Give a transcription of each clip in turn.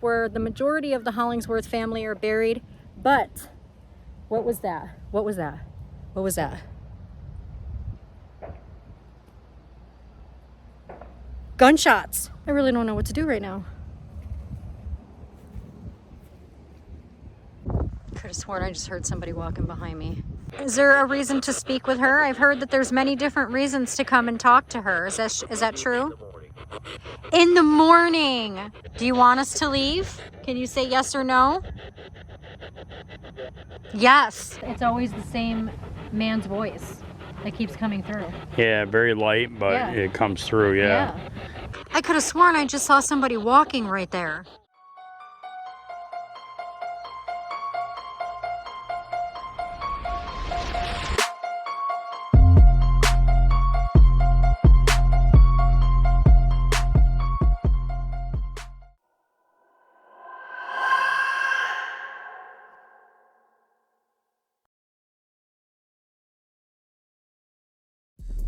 where the majority of the Hollingsworth family are buried. But what was that? What was that? What was that? Gunshots. I really don't know what to do right now. Could have sworn I just heard somebody walking behind me. Is there a reason to speak with her? I've heard that there's many different reasons to come and talk to her. Is that true? In the morning. Do you want us to leave? Can you say yes or no? Yes. It's always the same man's voice that keeps coming through. Yeah, very light, but it comes through, yeah. I could have sworn I just saw somebody walking right there.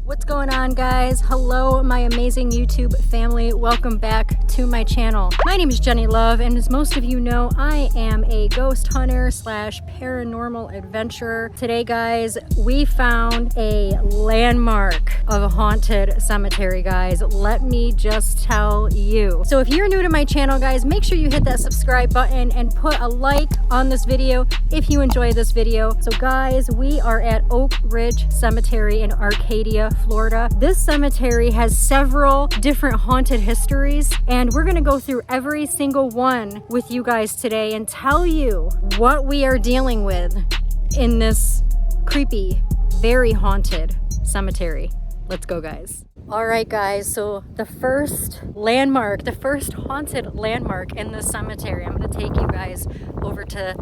What's going on, guys? Hello, my amazing YouTube family. Welcome back to my channel. My name is Jenny Love, and as most of you know, I am a ghost hunter slash paranormal adventurer. Today, guys, we found a landmark of a haunted cemetery, guys. Let me just tell you. So if you're new to my channel, guys, make sure you hit that subscribe button and put a like on this video if you enjoy this video. So guys, we are at Oak Ridge Cemetery in Arcadia, Florida. This cemetery has several different haunted histories, and we're gonna go through every single one with you guys today and tell you what we are dealing with in this creepy, very haunted cemetery. Let's go, guys. All right, guys, so the first landmark, the first haunted landmark in the cemetery, I'm gonna take you guys over to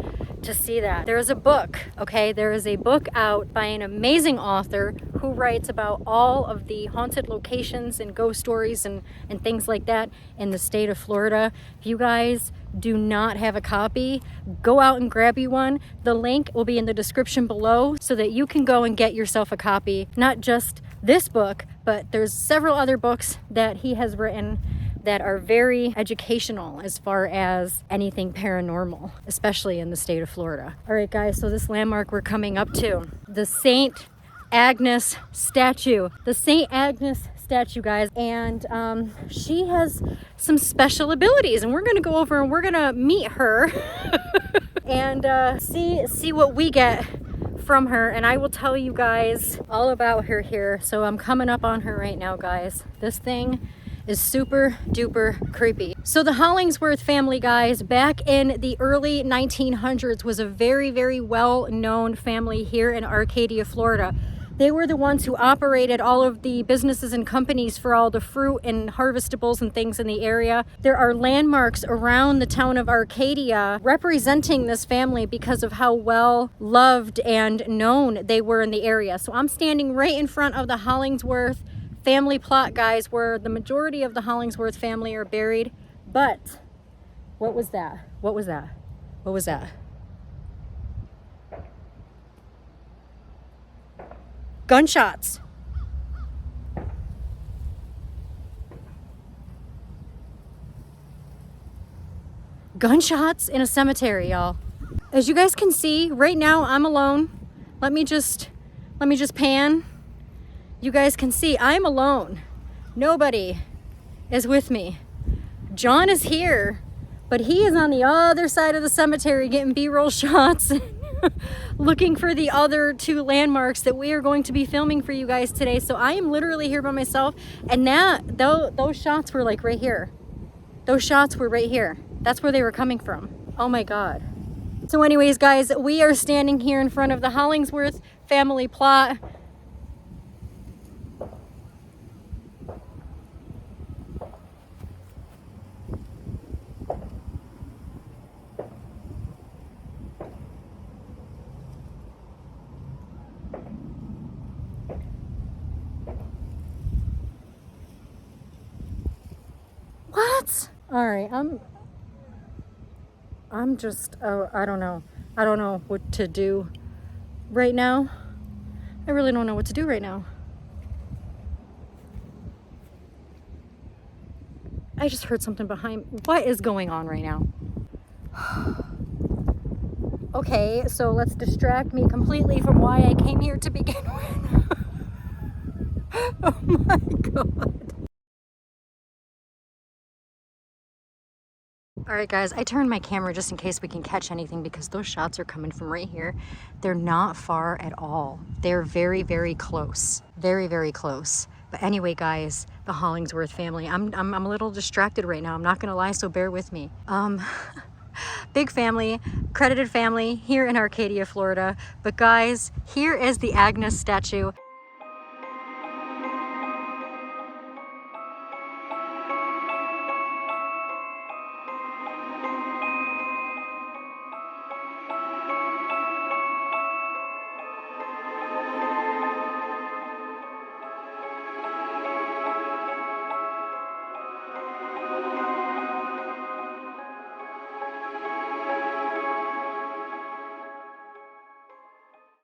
see that. There is a book, okay? There is a book out by an amazing author who writes about all of the haunted locations and ghost stories and things like that in the state of Florida. If you guys do not have a copy, go out and grab you one. The link will be in the description below so that you can go and get yourself a copy. Not just this book, but there's several other books that he has written that are very educational as far as anything paranormal, especially in the state of Florida. All right, guys, so this landmark we're coming up to, the St. Agnes statue. The St. Agnes statue, guys, and she has some special abilities, and we're gonna go over and we're gonna meet her and see what we get from her, and I will tell you guys all about her here. So I'm coming up on her right now, guys. This thing is super duper creepy. So the Hollingsworth family, guys, back in the early 1900s was a very, very well-known family here in Arcadia, Florida. They were the ones who operated all of the businesses and companies for all the fruit and harvestables and things in the area. There are landmarks around the town of Arcadia representing this family because of how well loved and known they were in the area. So I'm standing right in front of the Hollingsworth family plot, guys, where the majority of the Hollingsworth family are buried. But what was that? What was that? What was that? Gunshots. Gunshots in a cemetery, y'all. As you guys can see, right now I'm alone. Let me just pan. You guys can see I'm alone. Nobody is with me. John is here, but he is on the other side of the cemetery getting B-roll shots looking for the other two landmarks that we are going to be filming for you guys today. So I am literally here by myself, and those shots were like right here. Those shots were right here. That's where they were coming from. Oh my God. So anyways, guys, we are standing here in front of the Hollingsworth family plot. What? All right, I'm just, I don't know what to do right now. I really don't know what to do right now. I just heard something behind. What is going on right now? Okay, so let's distract me completely from why I came here to begin with. Oh my God. All right, guys, I turned my camera just in case we can catch anything because those shots are coming from right here. They're not far at all. They're very, very close. Very, very close. But anyway, guys, the Hollingsworth family. I'm a little distracted right now. I'm not gonna lie, so bear with me. Big family, credited family here in Arcadia, Florida. But guys, here is the Agnes statue.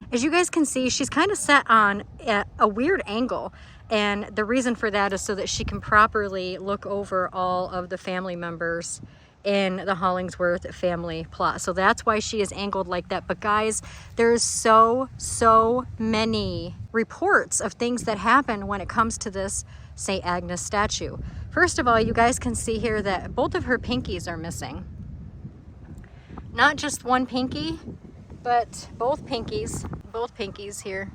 As you guys can see, she's kind of set on a weird angle, and the reason for that is so that she can properly look over all of the family members in the Hollingsworth family plot. So that's why she is angled like that. But guys, there's so many reports of things that happen when it comes to this St. Agnes statue. First of all, you guys can see here that both of her pinkies are missing. Not just one pinky, but both pinkies here,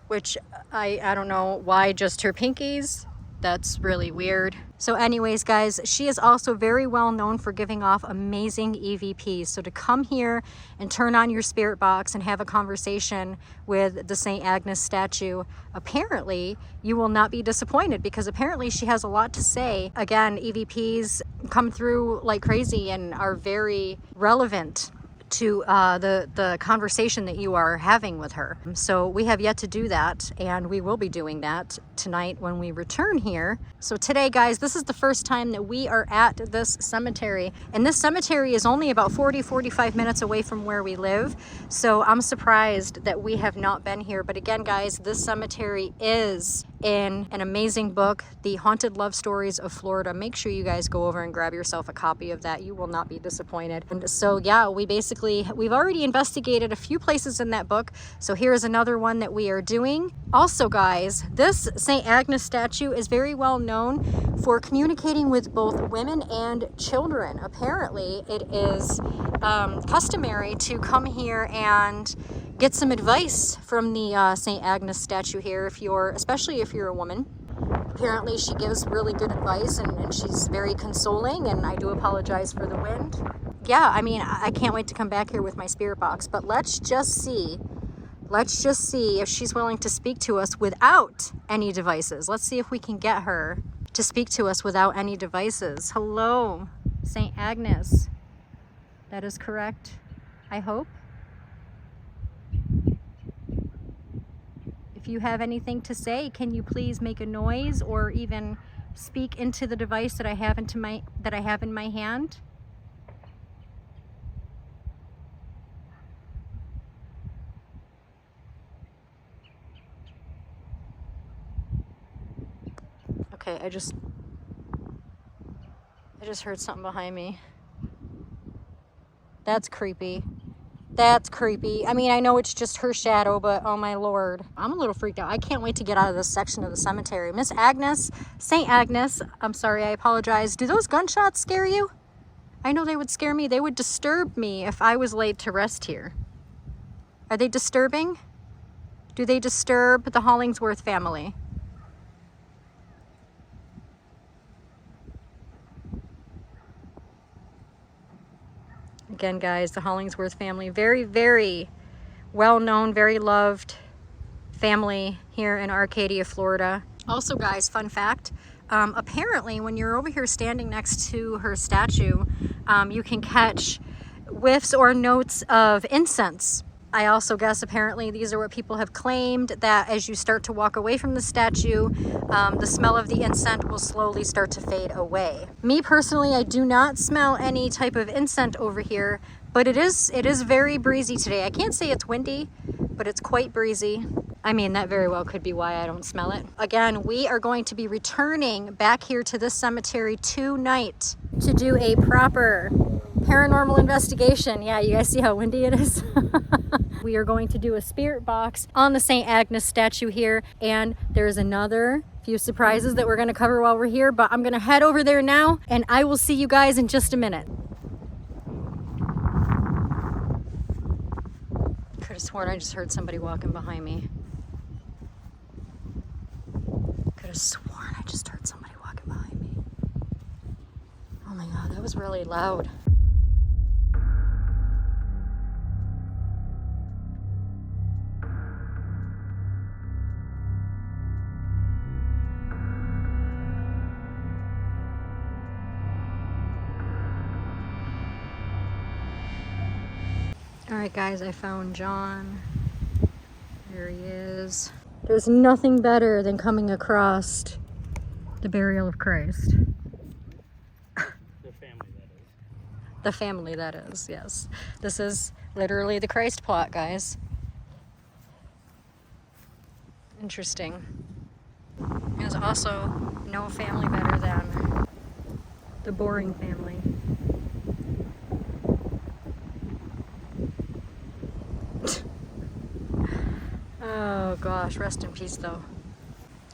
which I don't know why just her pinkies. That's really weird. So anyways, guys, she is also very well known for giving off amazing EVPs. So to come here and turn on your spirit box and have a conversation with the St. Agnes statue, apparently you will not be disappointed because apparently she has a lot to say. Again, EVPs come through like crazy and are very relevant to the conversation that you are having with her. So we have yet to do that, and we will be doing that tonight when we return here. So today, guys, this is the first time that we are at this cemetery, and this cemetery is only about 40-45 minutes away from where we live. So I'm surprised that we have not been here. But again, guys, this cemetery is in an amazing book, The Haunted Love Stories of Florida. Make sure you guys go over and grab yourself a copy of that. You will not be disappointed. And so yeah, we've already investigated a few places in that book. So here's another one that we are doing. Also, guys, this St. Agnes statue is very well known for communicating with both women and children. Apparently it is customary to come here and get some advice from the St. Agnes statue here, especially if you're a woman. Apparently she gives really good advice, and she's very consoling, and I do apologize for the wind. Yeah, I mean, I can't wait to come back here with my spirit box, but let's just see if she's willing to speak to us without any devices. Let's see if we can get her to speak to us without any devices. Hello, St. Agnes. That is correct, I hope. If you have anything to say, can you please make a noise or even speak into the device that I have in my hand? Okay, I just heard something behind me. That's creepy. That's creepy. I mean, I know it's just her shadow, but oh my Lord. I'm a little freaked out. I can't wait to get out of this section of the cemetery. Miss Agnes, St. Agnes, I'm sorry, I apologize. Do those gunshots scare you? I know they would scare me. They would disturb me if I was laid to rest here. Are they disturbing? Do they disturb the Hollingsworth family? Again, guys, the Hollingsworth family, very, very well-known, very loved family here in Arcadia, Florida. Also, guys, fun fact, apparently when you're over here standing next to her statue, you can catch whiffs or notes of incense. I also guess apparently these are what people have claimed, that as you start to walk away from the statue, the smell of the incense will slowly start to fade away. Me personally, I do not smell any type of incense over here, but it is very breezy today. I can't say it's windy, but it's quite breezy. I mean, that very well could be why I don't smell it. Again, we are going to be returning back here to this cemetery tonight to do a proper paranormal investigation. Yeah, you guys see how windy it is? We are going to do a spirit box on the St. Agnes statue here, and there's another few surprises that we're going to cover while we're here, but I'm going to head over there now, and I will see you guys in just a minute. Could have sworn I just heard somebody walking behind me. Could have sworn I just heard somebody walking behind me. Oh my God, that was really loud. All right, guys, I found John. There he is. There's nothing better than coming across the burial of Christ. The family, that is. The family, that is, yes. This is literally the Christ plot, guys. Interesting. There's also no family better than the boring family. Oh gosh, rest in peace though.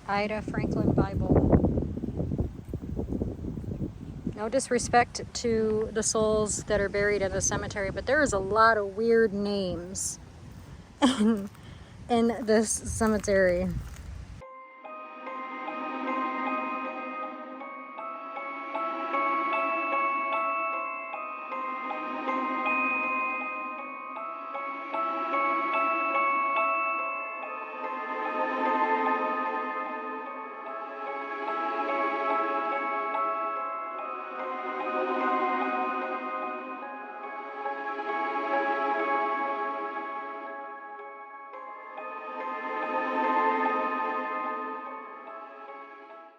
Ida Franklin Bible. No disrespect to the souls that are buried in the cemetery, but there is a lot of weird names in this cemetery.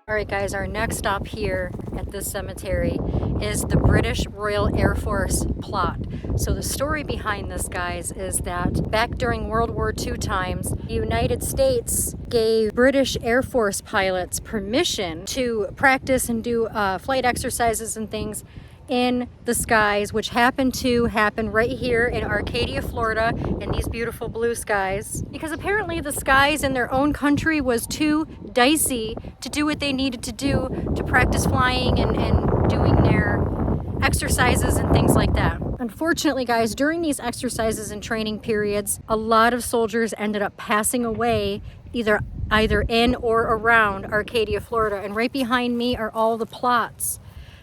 Alright guys, our next stop here at this cemetery is the British Royal Air Force plot. So the story behind this, guys, is that back during World War II times, the United States gave British Air Force pilots permission to practice and do flight exercises and things in the skies, which happened to happen right here in Arcadia, Florida, in these beautiful blue skies. Because apparently the skies in their own country was too dicey to do what they needed to do to practice flying and doing their exercises and things like that. Unfortunately, guys, during these exercises and training periods, a lot of soldiers ended up passing away either in or around Arcadia, Florida. And right behind me are all the plots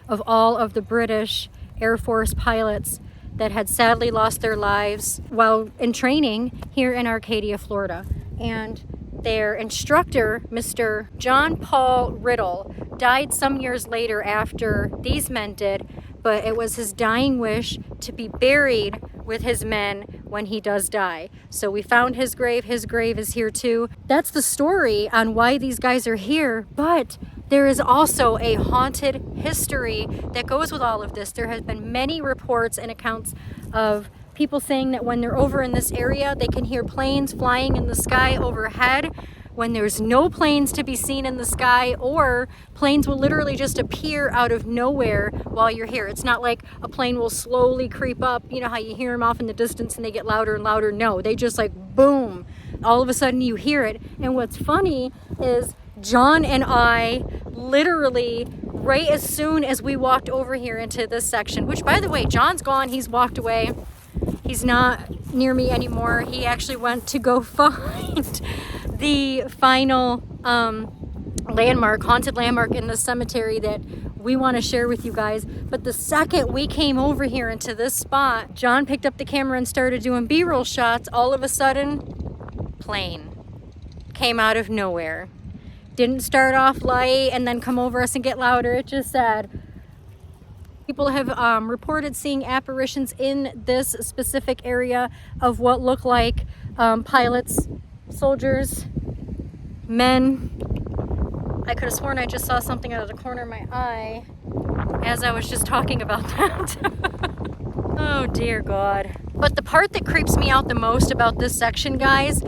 of all of the British Air Force pilots that had sadly lost their lives while in training here in Arcadia, Florida. And their instructor, Mr. John Paul Riddle, died some years later after these men did, but it was his dying wish to be buried with his men when he does die. So we found his grave. His grave is here too. That's the story on why these guys are here, but there is also a haunted history that goes with all of this. There has been many reports and accounts of people saying that when they're over in this area, they can hear planes flying in the sky overhead when there's no planes to be seen in the sky, or planes will literally just appear out of nowhere while you're here. It's not like a plane will slowly creep up, you know how you hear them off in the distance and they get louder and louder. No, they just like boom, all of a sudden you hear it. And what's funny is John and I literally, right as soon as we walked over here into this section, which by the way, John's gone, he's walked away. He's not near me anymore. He actually went to go find the final landmark, haunted landmark in the cemetery that we want to share with you guys. But the second we came over here into this spot, John picked up the camera and started doing B-roll shots. All of a sudden, plane came out of nowhere. Didn't start off light and then come over us and get louder. It just said, people have reported seeing apparitions in this specific area of what look like pilots, soldiers, men. I could have sworn I just saw something out of the corner of my eye as I was just talking about that. Oh dear God. But the part that creeps me out the most about this section, guys,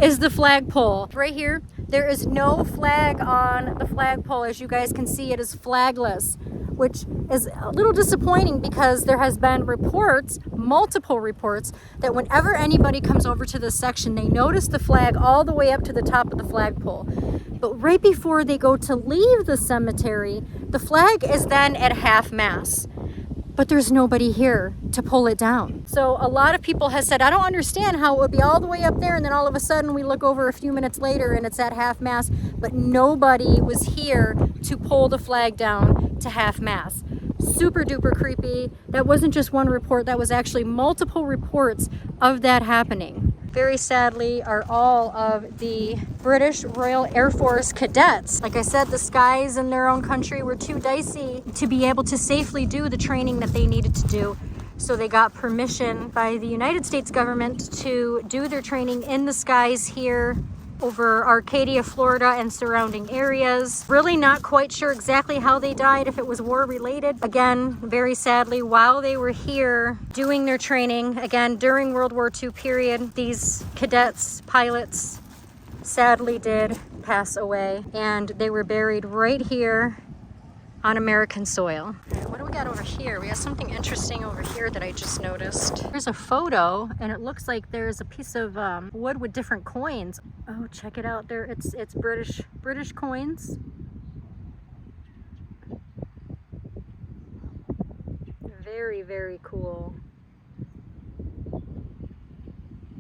is the flagpole. Right here, there is no flag on the flagpole. As you guys can see, it is flagless, which is a little disappointing because there has been reports, multiple reports, that whenever anybody comes over to this section, they notice the flag all the way up to the top of the flagpole. But right before they go to leave the cemetery, the flag is then at half mast. But there's nobody here to pull it down. So a lot of people have said, I don't understand how it would be all the way up there and then all of a sudden we look over a few minutes later and it's at half mast, but nobody was here to pull the flag down to half mast. Super duper creepy. That wasn't just one report, that was actually multiple reports of that happening. Very sadly, are all of the British Royal Air Force cadets. Like I said, the skies in their own country were too dicey to be able to safely do the training that they needed to do. So they got permission by the United States government to do their training in the skies here over Arcadia, Florida and surrounding areas. Really not quite sure exactly how they died, if it was war related. Again, very sadly, while they were here doing their training, again, during World War II period, these cadets, pilots, sadly did pass away, and they were buried right here on American soil. What do we got over here? We have something interesting over here that I just noticed. There's a photo and it looks like there's a piece of wood with different coins. Oh, check it out there. It's British coins. Very, very cool.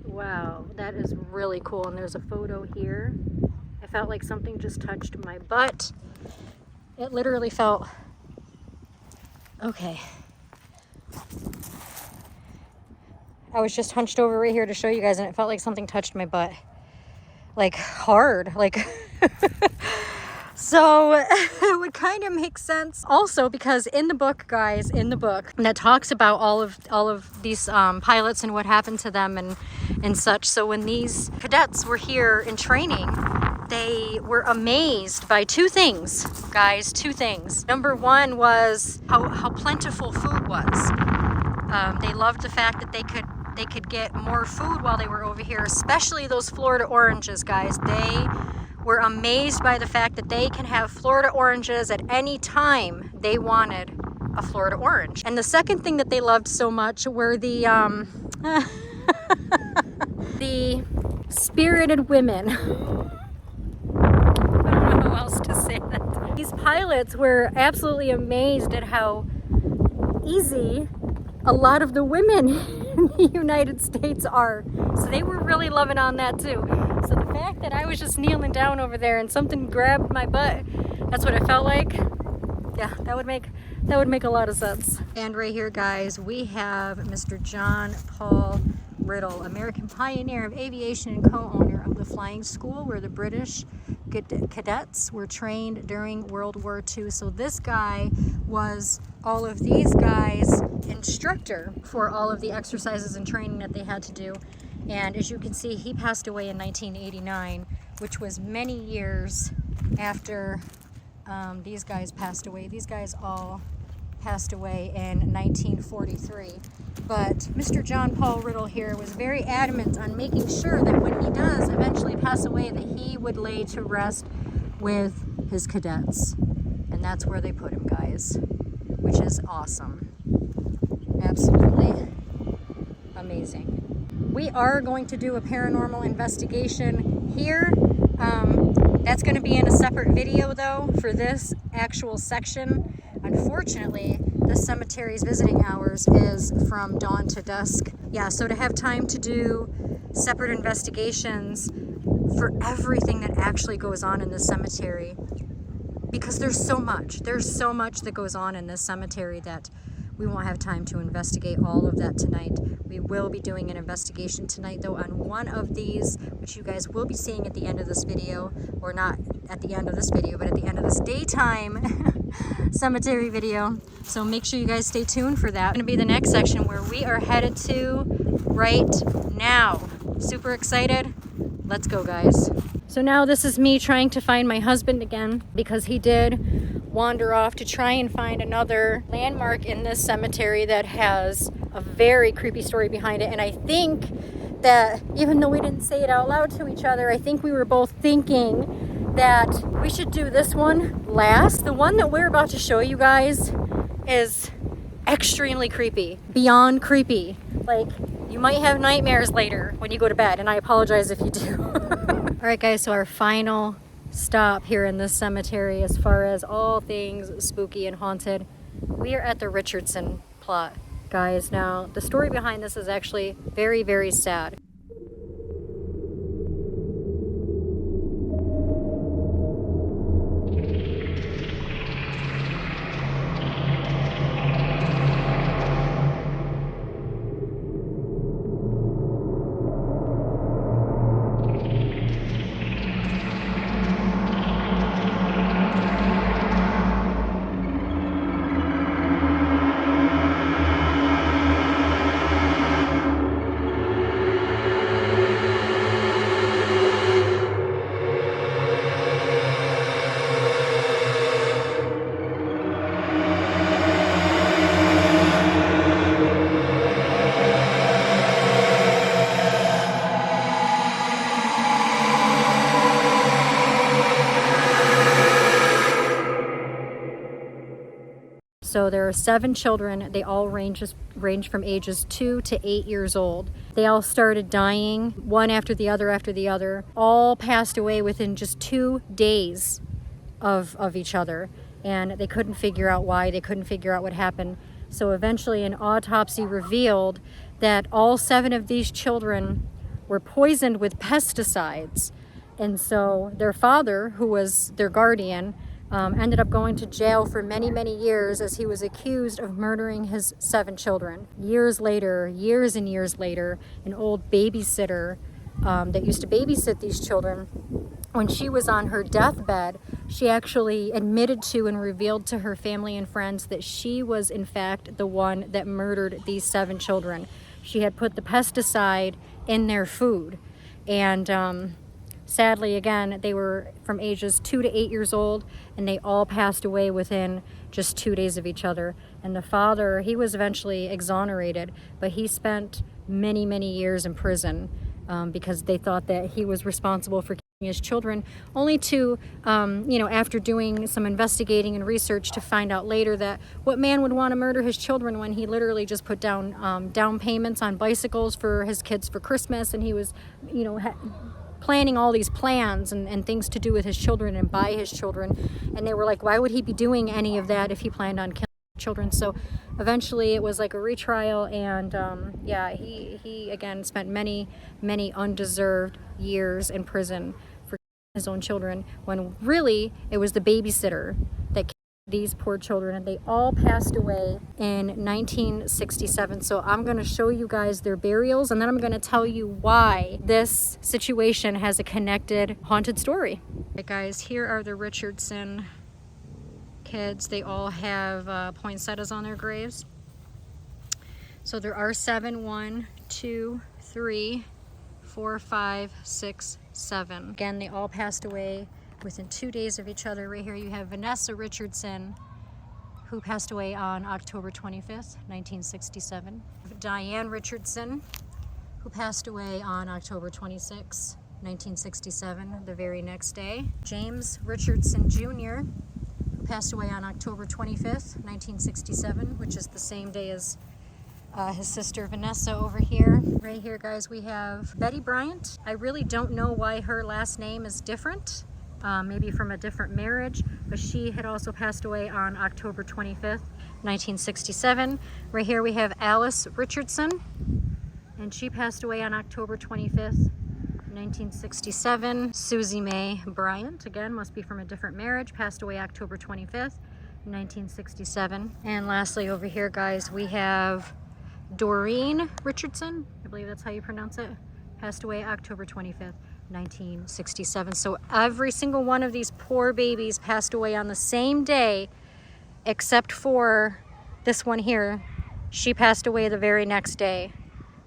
Wow, that is really cool. And there's a photo here. I felt like something just touched my butt. It literally felt, okay. I was just hunched over right here to show you guys and it felt like something touched my butt. Like hard, like. So it would kind of make sense also because in the book, guys, in the book that talks about all of these pilots and what happened to them and such. So when these cadets were here in training, they were amazed by two things, guys, two things. Number one was how plentiful food was. They loved the fact that they could get more food while they were over here, especially those Florida oranges, guys. They were amazed by the fact that they can have Florida oranges at any time they wanted a Florida orange. And the second thing that they loved so much were the the spirited women. I don't know how else to say that. These pilots were absolutely amazed at how easy a lot of the women in the United States are. So they were really loving on that too. So the fact that I was just kneeling down over there and something grabbed my butt, that's what it felt like. Yeah, that would make a lot of sense. And right here, guys, we have Mr. John Paul Riddle, American pioneer of aviation and co-owner of the flying school where the British cadets were trained during World War II. So this guy was all of these guys' instructor for all of the exercises and training that they had to do. And as you can see, he passed away in 1989, which was many years after these guys passed away. These guys all passed away in 1943. But Mr. John Paul Riddle here was very adamant on making sure that when he does eventually pass away, that he would lay to rest with his cadets. And that's where they put him, guys, which is awesome. Absolutely amazing. We are going to do a paranormal investigation here. That's going to be in a separate video though for this actual section. Unfortunately, the cemetery's visiting hours is from dawn to dusk. Yeah, so to have time to do separate investigations for everything that actually goes on in the cemetery, because there's so much that goes on in this cemetery that we won't have time to investigate all of that tonight. We will be doing an investigation tonight though on one of these, which you guys will be seeing at the end of this video, or not at the end of this video, but at the end of this daytime cemetery video. So make sure you guys stay tuned for that. It's gonna be the next section where we are headed to right now. Super excited. Let's go, guys. So now this is me trying to find my husband again, because he did wander off to try and find another landmark in this cemetery that has a very creepy story behind it. And I think that even though we didn't say it out loud to each other, I think we were both thinking that we should do this one last. The one that we're about to show you guys is extremely creepy, beyond creepy. Like, you might have nightmares later when you go to bed, and I apologize if you do. All right, guys, so our final stop here in this cemetery as far as all things spooky and haunted, we are at the Richardson plot, guys. Now, the story behind this is actually very, very sad. So there are 7 children. They all range from ages 2 to 8 years old. They all started dying, one after the other, all passed away within just 2 days of each other. And they couldn't figure out why, they couldn't figure out what happened. So eventually an autopsy revealed that all 7 of these children were poisoned with pesticides. And so their father, who was their guardian, ended up going to jail for many, many years as he was accused of murdering his 7 children. Years and years later, an old babysitter that used to babysit these children, when she was on her deathbed, she actually admitted to and revealed to her family and friends that she was in fact the one that murdered these 7 children. She had put the pesticide in their food, and sadly, again, they were from ages 2 to 8 years old, and they all passed away within just 2 days of each other. And the father, he was eventually exonerated, but he spent many, many years in prison because they thought that he was responsible for killing his children, only to, after doing some investigating and research, to find out later that what man would want to murder his children when he literally just put down down payments on bicycles for his kids for Christmas, and he was, planning all these plans and things to do with his children and by his children. And they were like, why would he be doing any of that if he planned on killing children? So eventually it was like a retrial, and he again spent many, many undeserved years in prison for his own children, when really it was the babysitter that these poor children, and they all passed away in 1967. So I'm going to show you guys their burials, and then I'm going to tell you why this situation has a connected haunted story. Okay, guys, here are the Richardson kids. They all have poinsettias on their graves. So there are 7. 1, 2, 3, 4, 5, 6, 7. Again, they all passed away within 2 days of each other. Right here you have Vanessa Richardson, who passed away on October 25th, 1967. Diane Richardson, who passed away on October 26th, 1967, the very next day. James Richardson Jr., who passed away on October 25th, 1967, which is the same day as his sister Vanessa over here. Right here, guys, we have Betty Bryant. I really don't know why her last name is different. Maybe from a different marriage, but she had also passed away on October 25th, 1967. Right here we have Alice Richardson, and she passed away on October 25th, 1967. Susie Mae Bryant, again, must be from a different marriage, passed away October 25th, 1967. And lastly over here, guys, we have Doreen Richardson, I believe that's how you pronounce it, passed away October 25th, 1967. So every single one of these poor babies passed away on the same day, except for this one here. She passed away the very next day.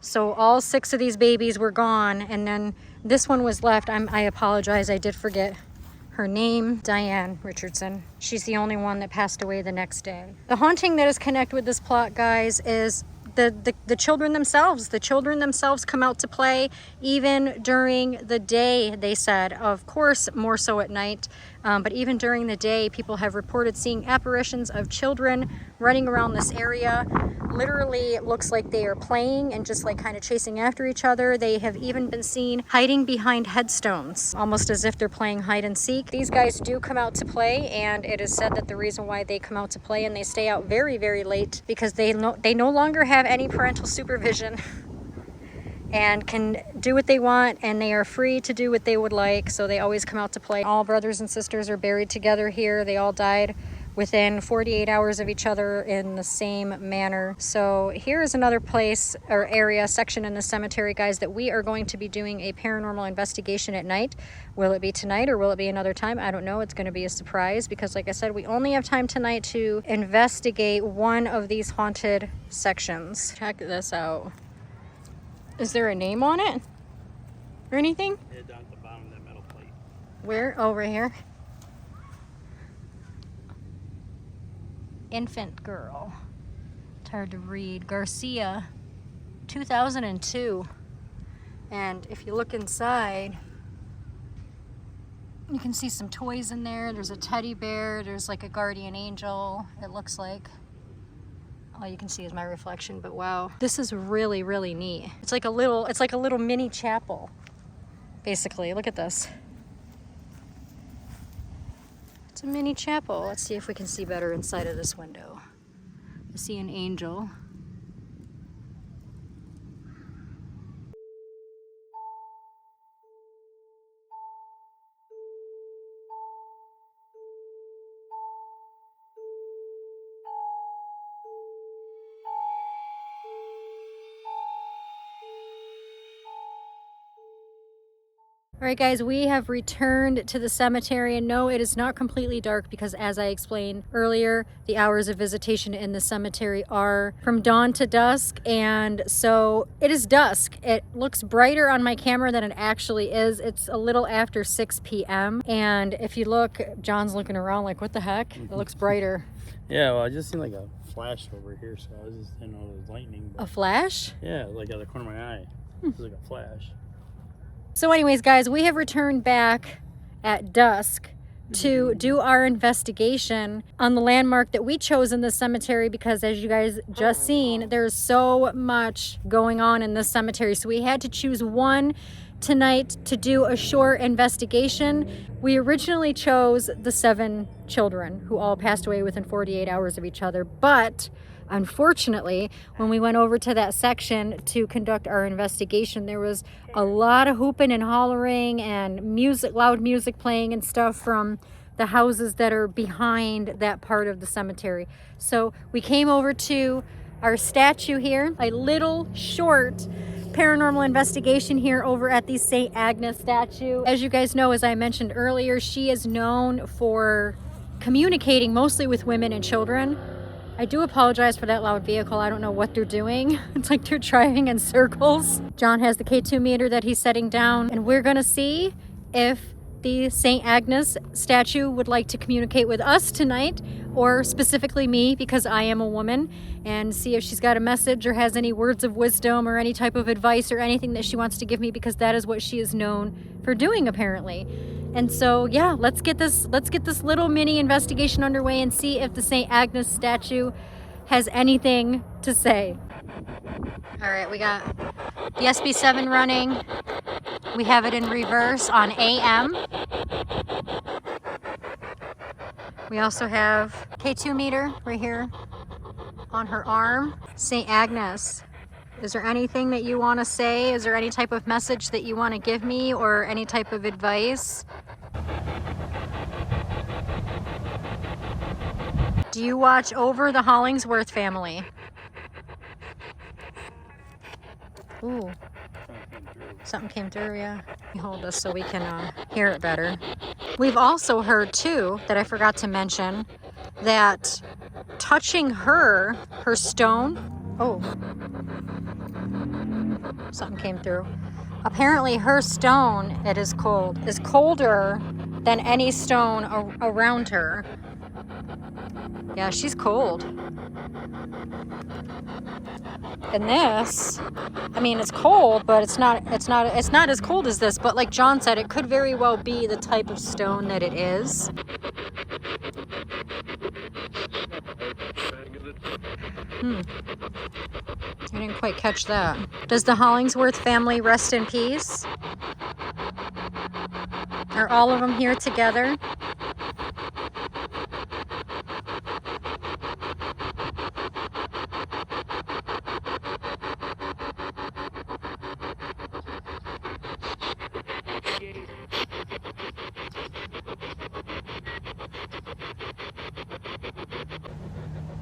So all 6 of these babies were gone, and then this one was left. I apologize, I did forget her name. Diane Richardson. She's the only one that passed away the next day. The haunting that is connected with this plot, guys, is the children themselves. The children themselves come out to play even during the day, they said. Of course, more so at night. But even during the day, people have reported seeing apparitions of children running around this area. Literally, it looks like they are playing and just like kind of chasing after each other. They have even been seen hiding behind headstones, almost as if they're playing hide and seek. These guys do come out to play, and it is said that the reason why they come out to play and they stay out very, very late because they no longer have any parental supervision and can do what they want, and they are free to do what they would like, so they always come out to play. All brothers and sisters are buried together here. They all died within 48 hours of each other in the same manner. So here is another place or area, section in the cemetery, guys, that we are going to be doing a paranormal investigation at night. Will it be tonight or will it be another time? I don't know. It's going to be a surprise because, like I said, we only have time tonight to investigate one of these haunted sections. Check this out. Is there a name on it or anything? Yeah, down at the bottom of that metal plate. Where? Oh, right here. Infant girl. It's hard to read. Garcia, 2002. And if you look inside, you can see some toys in there. There's a teddy bear. There's like a guardian angel, it looks like. All you can see is my reflection, but wow. This is really, really neat. It's like a little mini chapel, basically. Look at this. It's a mini chapel. Let's see if we can see better inside of this window. I see an angel. All right, guys, we have returned to the cemetery, and no, it is not completely dark because, as I explained earlier, the hours of visitation in the cemetery are from dawn to dusk, and so it is dusk. It looks brighter on my camera than it actually is. It's a little after 6 p.m., and if you look, John's looking around like, what the heck? It looks brighter. Yeah, well, I just seen like a flash over here, so I was just didn't know it was lightning. But A flash? yeah, like out of the corner of my eye. It was like a flash. So anyways, guys, we have returned back at dusk to do our investigation on the landmark that we chose in the cemetery because, as you guys just seen, there's so much going on in this cemetery. So we had to choose one tonight to do a short investigation. We originally chose the 7 children who all passed away within 48 hours of each other, but unfortunately, when we went over to that section to conduct our investigation, there was a lot of hooping and hollering and music, loud music playing and stuff from the houses that are behind that part of the cemetery. So we came over to our statue here, a little short paranormal investigation here over at the St. Agnes statue. As you guys know, as I mentioned earlier, she is known for communicating mostly with women and children. I do apologize for that loud vehicle. I don't know what they're doing. It's like they're driving in circles. John has the K2 meter that he's setting down, and we're gonna see if the St. Agnes statue would like to communicate with us tonight, or specifically me because I am a woman, and see if she's got a message or has any words of wisdom or any type of advice or anything that she wants to give me, because that is what she is known for doing apparently. And so, yeah, let's get this little mini investigation underway and see if the St. Agnes statue has anything to say. All right, we got the SB7 running. We have it in reverse on AM. We also have K2 meter right here on her arm. St. Agnes, is there anything that you want to say? Is there any type of message that you want to give me or any type of advice? Do you watch over the Hollingsworth family? Ooh, something came through, yeah. Hold this so we can hear it better. We've also heard too, that I forgot to mention, that touching her stone, oh, something came through. Apparently her stone, it is cold, is colder than any stone around her. Yeah, she's cold. And this, I mean, it's cold, but it's not as cold as this. But like John said, it could very well be the type of stone that it is. I didn't quite catch that. Does the Hollingsworth family rest in peace? Are all of them here together?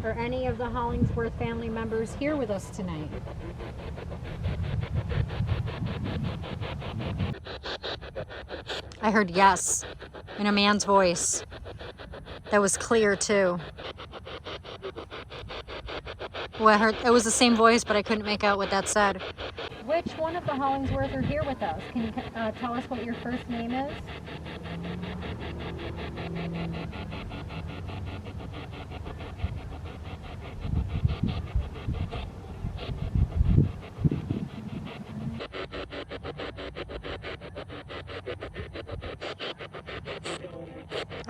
Are any of the Hollingsworth family members here with us tonight? I heard yes in a man's voice. That was clear too. Well, I heard it was the same voice, but I couldn't make out what that said. Which one of the Hollingsworth are here with us? Can you tell us what your first name is?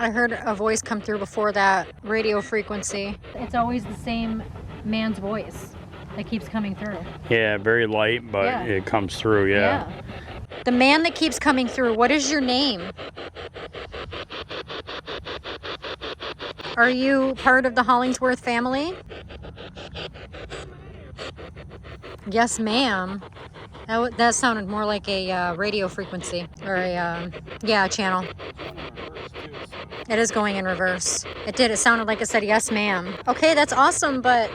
I heard a voice come through before that radio frequency. It's always the same man's voice that keeps coming through. Yeah, very light, but it comes through, yeah. The man that keeps coming through, what is your name? Are you part of the Hollingsworth family? Yes, ma'am. That sounded more like a radio frequency, or a channel. It is going in reverse. It did. It sounded like it said, yes, ma'am. Okay, that's awesome, but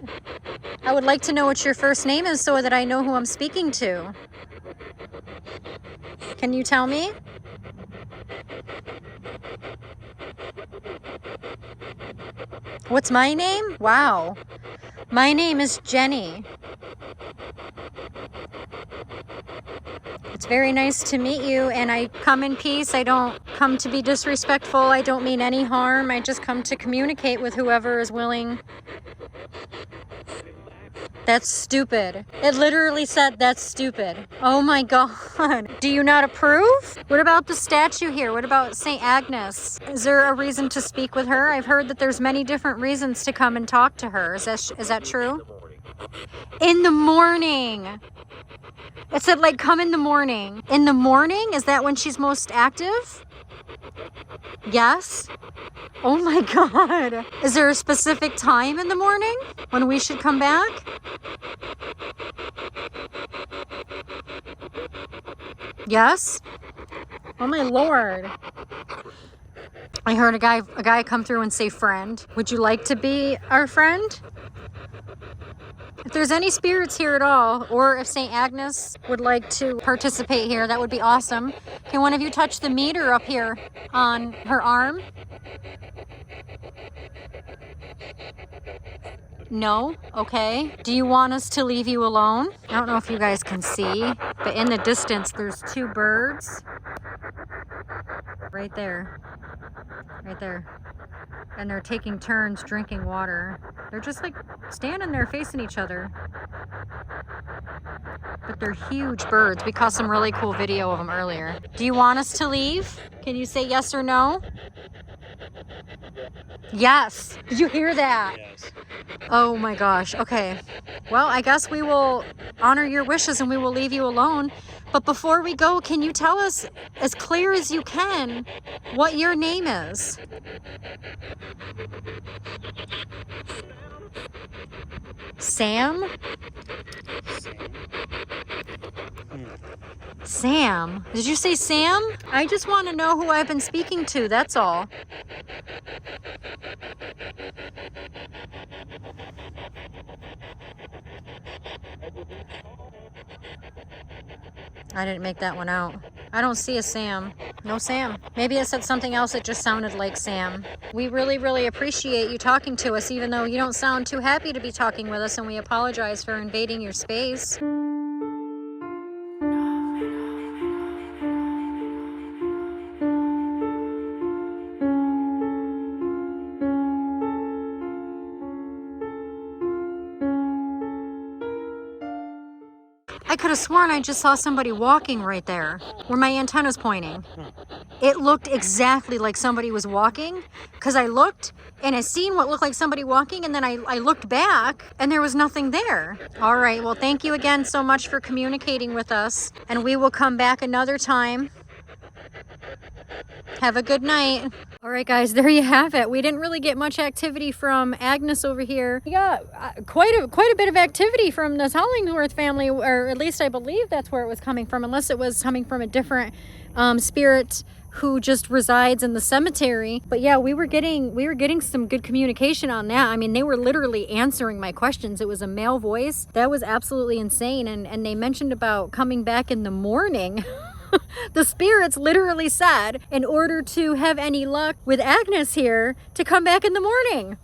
I would like to know what your first name is so that I know who I'm speaking to. Can you tell me? What's my name? Wow. My name is Jenny. It's very nice to meet you, and I come in peace. I don't come to be disrespectful. I don't mean any harm. I just come to communicate with whoever is willing. That's stupid. It literally said that's stupid. Oh my God. Do you not approve? What about the statue here? What about St. Agnes? Is there a reason to speak with her? I've heard that there's many different reasons to come and talk to her. Is that true? In the morning. It said like come in the morning. In the morning? Is that when she's most active? Yes. Oh my God. Is there a specific time in the morning when we should come back? Yes. Oh my Lord. I heard a guy come through and say friend. Would you like to be our friend? If there's any spirits here at all, or if St. Agnes would like to participate here, that would be awesome. Can one of you touch the meter up here on her arm? No? Okay. Do you want us to leave you alone? I don't know if you guys can see, but in the distance there's two birds. Right there. Right there. And they're taking turns drinking water. They're just like standing there facing each other. But they're huge birds. We caught some really cool video of them earlier. Do you want us to leave? Can you say yes or no? Yes. Did you hear that? Yes. Oh my gosh. Okay. Well, I guess we will honor your wishes and we will leave you alone. But before we go, can you tell us as clear as you can what your name is? Sam? Sam? Did you say Sam? I just want to know who I've been speaking to, that's all. I didn't make that one out. I don't see a Sam. No Sam. Maybe it said something else that just sounded like Sam. We really, really appreciate you talking to us, even though you don't sound too happy to be talking with us, and we apologize for invading your space. I could have sworn I just saw somebody walking right there where my antenna's pointing. It looked exactly like somebody was walking, because I looked and I seen what looked like somebody walking, and then I looked back and there was nothing there. All right, well, thank you again so much for communicating with us, and we will come back another time. Have a good night. All right, guys, there you have it. We didn't really get much activity from Agnes over here. We got quite a bit of activity from the Hollingworth family, or at least I believe that's where it was coming from, unless it was coming from a different spirit who just resides in the cemetery. But yeah, we were getting some good communication on that. I mean, they were literally answering my questions. It was a male voice. That was absolutely insane. And they mentioned about coming back in the morning. The spirits literally said, in order to have any luck with Agnes here, to come back in the morning.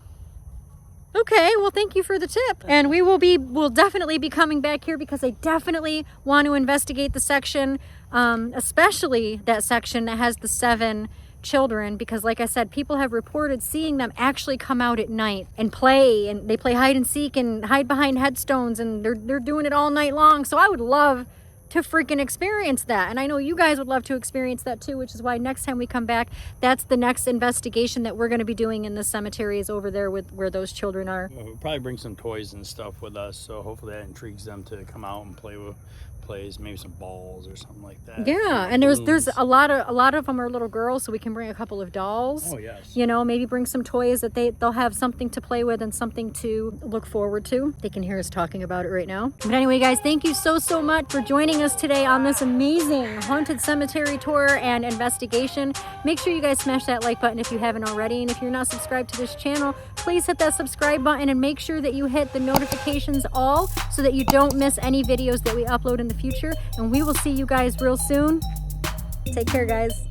Okay, well, thank you for the tip. And we'll definitely be coming back here, because I definitely want to investigate the section, especially that section that has the 7 children, because like I said, people have reported seeing them actually come out at night and play, and they play hide and seek and hide behind headstones, and they're doing it all night long. So I would love to freaking experience that, and I know you guys would love to experience that too, which is why next time we come back, that's the next investigation that we're going to be doing in the cemetery, is over there with where those children are. We'll probably bring some toys and stuff with us, so hopefully that intrigues them to come out and play with maybe some balls or something like that. Yeah, and there's a lot of them are little girls, so we can bring a couple of dolls. Oh yes. You know, maybe bring some toys that they'll have something to play with and something to look forward to. They can hear us talking about it right now. But anyway, guys, thank you so much for joining us today on this amazing haunted cemetery tour and investigation. Make sure you guys smash that like button if you haven't already, and if you're not subscribed to this channel, please hit that subscribe button and make sure that you hit the notifications all, so that you don't miss any videos that we upload in the future. And we will see you guys real soon. Take care, guys.